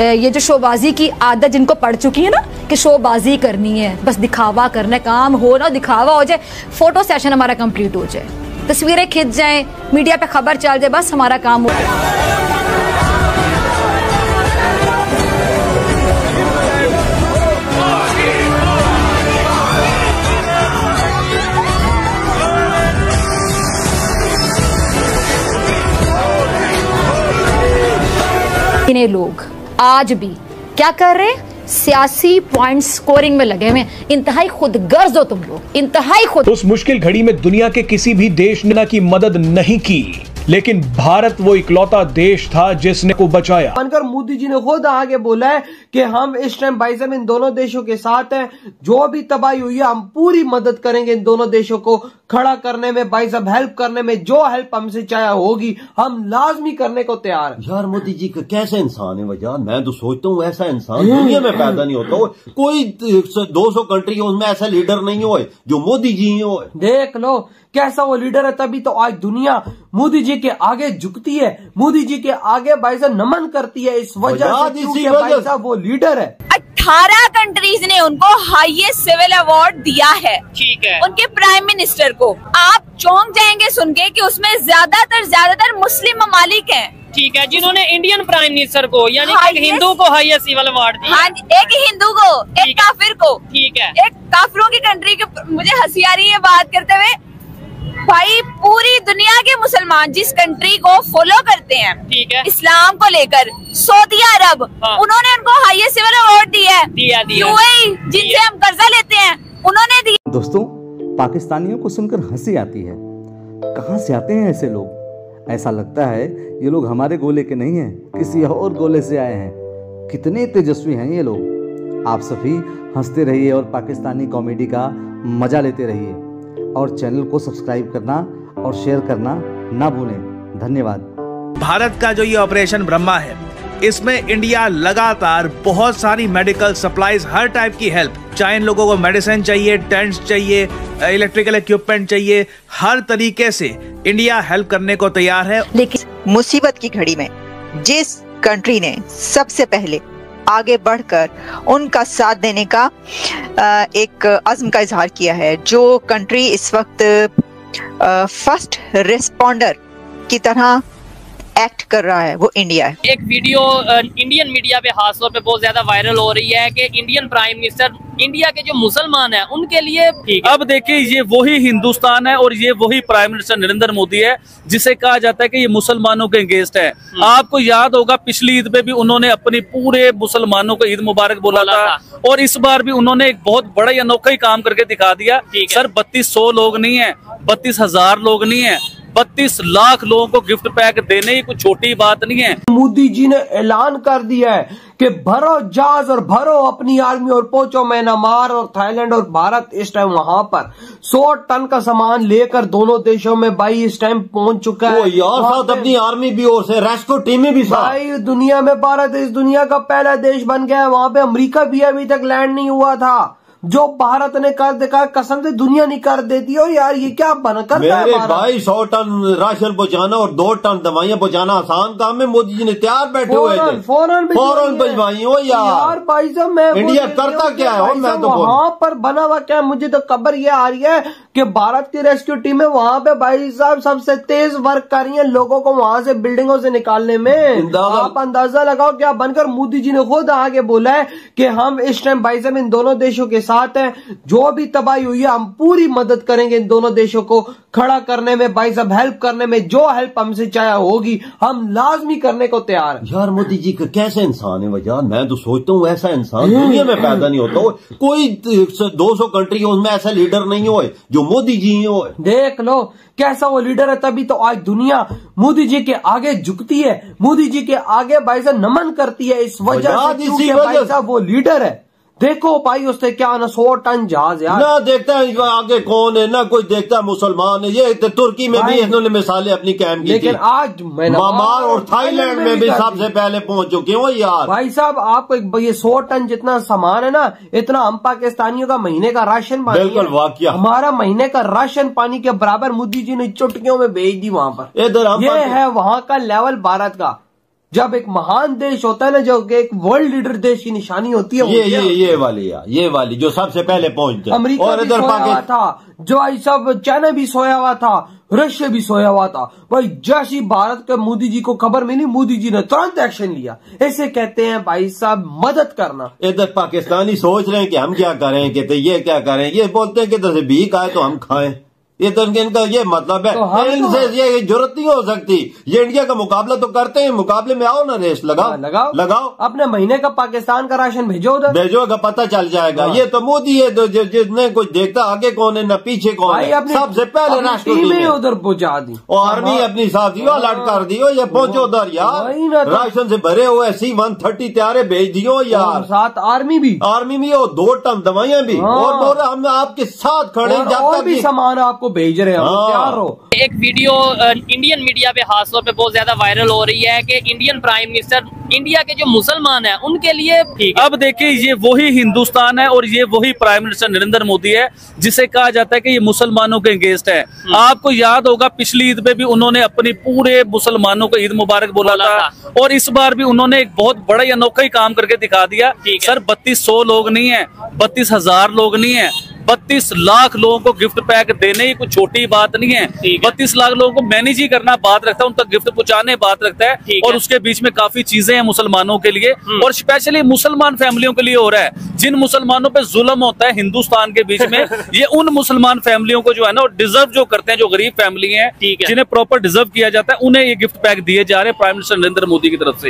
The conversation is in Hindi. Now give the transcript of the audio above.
ये जो शोबाजी की आदत जिनको पड़ चुकी है ना कि शोबाजी करनी है, बस दिखावा करना है, काम हो ना दिखावा हो जाए, फोटो सेशन हमारा कंप्लीट हो जाए, तस्वीरें खिंच जाएं, मीडिया पे खबर चल जाए, बस हमारा काम हो इन्हें लोग आज भी क्या कर रहे हैं, सियासी पॉइंट स्कोरिंग में लगे हुए। इंतहाई खुदगर्ज हो तुम लोग, इंतहाई खुद। उस मुश्किल घड़ी में दुनिया के किसी भी देश ने की मदद नहीं की, लेकिन भारत वो इकलौता देश था जिसने को बचाया। बनकर मोदी जी ने खुद आगे बोला है कि हम इस टाइम भाई साहब इन दोनों देशों के साथ हैं, जो भी तबाही हुई है हम पूरी मदद करेंगे इन दोनों देशों को खड़ा करने में, भाई साहब हेल्प करने में, जो हेल्प हमसे चाहे होगी हम लाजमी करने को तैयार हैं। यार मोदी जी का कैसा इंसान है यार, मैं तो सोचता हूँ ऐसा इंसान दुनिया में पैदा नहीं होता। कोई 200 कंट्री है उसमें ऐसा लीडर नहीं हो जो मोदी जी हो। साहब लो कैसा वो लीडर है, तभी तो आज दुनिया मोदी जी के आगे झुकती है, मोदी जी के आगे भाई साहब नमन करती है, इस वजह से क्योंकि भाई साहब वो लीडर है। 18 कंट्रीज ने उनको हाईएस्ट सिविल अवार्ड दिया है, ठीक है, उनके प्राइम मिनिस्टर को। आप चौंक जाएंगे सुन के कि उसमें ज्यादातर मुस्लिम ममालिक हैं, ठीक है, जिन्होंने इंडियन प्राइम मिनिस्टर को यानी एक हिंदू को हाईएस्ट सिविल अवार्ड दिया। हाँ, एक हिंदू को, एक काफिर को, ठीक है, एक काफिरों की कंट्री के। मुझे हंसी आ रही है बात करते हुए, भाई पूरी दुनिया के मुसलमान जिस कंट्री को फॉलो करते हैं, ठीक है, इस्लाम को लेकर, सऊदी अरब, उन्होंने उनको हाईएस्ट सिविल अवार्ड दिया है। यूएई जिनसे हम कर्जा लेते हैं उन्होंने दिया। दोस्तों, पाकिस्तानियों को सुनकर हंसी आती है। कहाँ से आते हैं ऐसे लोग? ऐसा लगता है ये लोग हमारे गोले के नहीं हैं, किसी और गोले से आए हैं। कितने तेजस्वी हैं ये लोग। आप सभी हंसते रहिए और पाकिस्तानी कॉमेडी का मजा लेते रहिए, और चैनल को सब्सक्राइब करना और शेयर करना ना भूलें। धन्यवाद। भारत का जो ये ऑपरेशन ब्रह्मा है, इसमें इंडिया लगातार बहुत सारी मेडिकल सप्लाईज, हर टाइप की हेल्प, चाहे इन लोगों को मेडिसिन चाहिए, टेंट्स चाहिए, इलेक्ट्रिकल इक्विपमेंट चाहिए, हर तरीके से इंडिया हेल्प करने को तैयार है। लेकिन मुसीबत की घड़ी में जिस कंट्री ने सबसे पहले आगे बढ़कर उनका साथ देने का एक अज़्म का इजहार किया है, जो कंट्री इस वक्त फर्स्ट रिस्पॉन्डर की तरह एक्ट कर रहा है, वो इंडिया है। एक वीडियो इंडियन मीडिया पे खास तौर पे बहुत ज्यादा वायरल हो रही है कि इंडियन प्राइम मिनिस्टर इंडिया के जो मुसलमान हैं उनके लिए, अब देखिए ये वही हिंदुस्तान है और ये वही प्राइम मिनिस्टर नरेंद्र मोदी है जिसे कहा जाता है कि ये मुसलमानों के अगेंस्ट है। आपको याद होगा पिछली ईद पे भी उन्होंने अपनी पूरे मुसलमानों को ईद मुबारक बोला था, और इस बार भी उन्होंने एक बहुत बड़ा अनोखा ही काम करके दिखा दिया। सर 3200 लोग नहीं है, 32,000 लोग नहीं है, 32 लाख लोगों को गिफ्ट पैक देने ही कुछ छोटी बात नहीं है। मोदी जी ने ऐलान कर दिया है कि भरो जहाज और भरो अपनी आर्मी और पहुंचो म्यांमार और थाईलैंड और भारत इस टाइम वहां पर 100 टन का सामान लेकर दोनों देशों में भाई इस टाइम पहुंच चुका है। यार साथ अपनी आर्मी भी और से रेस्क्यू टीमें भी साथ। भाई दुनिया में भारत इस दुनिया का पहला देश बन गया है, वहां पे अमेरिका भी अभी तक लैंड नहीं हुआ था। जो भारत ने कर देखा, कसम से दुनिया नहीं कर देती हो यार, ये क्या बनकर मेरे भाई 100 टन राशन पहुंचाना और 2 टन दवाइयां पहुंचाना आसान काम है। मोदी जी ने तैयार बैठे हुए थे, फौरन भिजवाई हो यार भाई साहब। मैं इंडिया करता क्या है? मैं तो वहां पर बना हुआ क्या, मुझे तो खबर ये आ रही है कि भारत की रेस्क्यू टीमें वहां पे भाई साहब सबसे तेज वर्क कर रही है लोगों को वहां से बिल्डिंगों से निकालने में। आप अंदाजा लगाओ क्या बनकर मोदी जी ने खुद आगे बोला है कि हम इस टाइम भाई साहब इन दोनों देशों के साथ हैं, जो भी तबाही हुई है हम पूरी मदद करेंगे इन दोनों देशों को खड़ा करने में, भाई साहब हेल्प करने में, जो हेल्प हमसे चाहे होगी हम लाजमी करने को तैयार हैं। यार मोदी जी का कैसा इंसान है यार, मैं तो सोचता हूँ ऐसा इंसान दुनिया में पैदा नहीं होता। कोई 200 कंट्री है उसमें ऐसा लीडर नहीं हो जो मोदी जी हो। देख लो कैसा वो लीडर है, तभी तो आज दुनिया मोदी जी के आगे झुकती है, मोदी जी के आगे भाई साहब नमन करती है, इस वजह से क्योंकि भाई साहब वो लीडर है। देखो भाई उससे क्या ना 100 टन जहाज यार, ना देखता है आगे कौन है, ना कोई देखता है मुसलमान है। ये तुर्की में भी इन्होंने मिसालें अपनी कायम की, लेकिन आज म्यांमार और थाईलैंड में भी सबसे पहले पहुंच चुके हो यार। भाई साहब आपको ये 100 टन जितना सामान है ना, इतना हम पाकिस्तानियों का महीने का राशन पानी, बिल्कुल वाकया हमारा महीने का राशन पानी के बराबर मोदी जी ने चुटकियों में भेज दी वहाँ पर। इधर ये है वहाँ का लेवल भारत का। जब एक महान देश होता है ना, जो एक वर्ल्ड लीडर देश की निशानी होती है, ये वाली जो सबसे पहले पहुंचते। अमेरिका और इधर पाकिस्तान था, जो भाई सब चाइना भी सोया हुआ था, रशिया भी सोया हुआ था भाई। जैसी भारत के मोदी जी को खबर मिली, मोदी जी ने तुरंत एक्शन लिया। ऐसे कहते हैं भाई साहब मदद करना। इधर पाकिस्तानी सोच रहे हैं कि हम क्या करें, कहते ये क्या करें, ये बोलते हैं कि इधर से भीख आए तो हम खाएं। इनका ये मतलब है, तो इनसे ये जरूरत नहीं हो सकती। ये इंडिया का मुकाबला तो करते हैं, मुकाबले में आओ ना, रेस लगाओ। अपने महीने का पाकिस्तान का राशन भेजो उधर, भेजोगा पता चल जाएगा। ये तो मोदी है जिसने कुछ देखता आगे कौन है न पीछे कौन है, सबसे पहले राष्ट्रपति उधर पहुंचा दी और आर्मी अपनी साथी अलर्ट कर दियो, ये पहुंचो उधर यार। राशन से भरे हुए C-130 तैयारे भेज दियो यार, साथ आर्मी भी और 2 टन दवाइयां भी, और हम आपके साथ खड़े और भी सामान आपको भेज रहे हैं, तैयार हो। एक वीडियो इंडियन मीडिया पे खास तौर पे बहुत ज्यादा वायरल हो रही है कि इंडियन प्राइम मिनिस्टर इंडिया के जो मुसलमान हैं उनके लिए अब देखिए ये वही हिंदुस्तान है और ये वही प्राइम मिनिस्टर नरेंद्र मोदी है जिसे कहा जाता है कि ये मुसलमानों के अगेंस्ट है। आपको याद होगा पिछली ईद पे भी उन्होंने अपनी पूरे मुसलमानों को ईद मुबारक बोला था और इस बार भी उन्होंने एक बहुत बड़ा ही अनोखा ही काम करके दिखा दिया। सर 3200 लोग नहीं है, 32,000 लोग नहीं है, 32 लाख लोगों को गिफ्ट पैक देने ही कुछ छोटी बात नहीं है। 32 लाख लोगों को मैनेज ही करना बात रखता है, उन तक गिफ्ट पहुंचाने बात रखता है और उसके बीच में काफी चीजें हैं मुसलमानों के लिए और स्पेशली मुसलमान फैमिलियों के लिए हो रहा है। जिन मुसलमानों पे जुल्म होता है हिंदुस्तान के बीच में, ये उन मुसलमान फैमिलियों को जो है ना डिजर्व जो करते हैं, जो गरीब फैमिली है जिन्हें प्रॉपर डिजर्व किया जाता है, उन्हें ये गिफ्ट पैक दिए जा रहे हैं प्राइम मिनिस्टर नरेंद्र मोदी की तरफ से।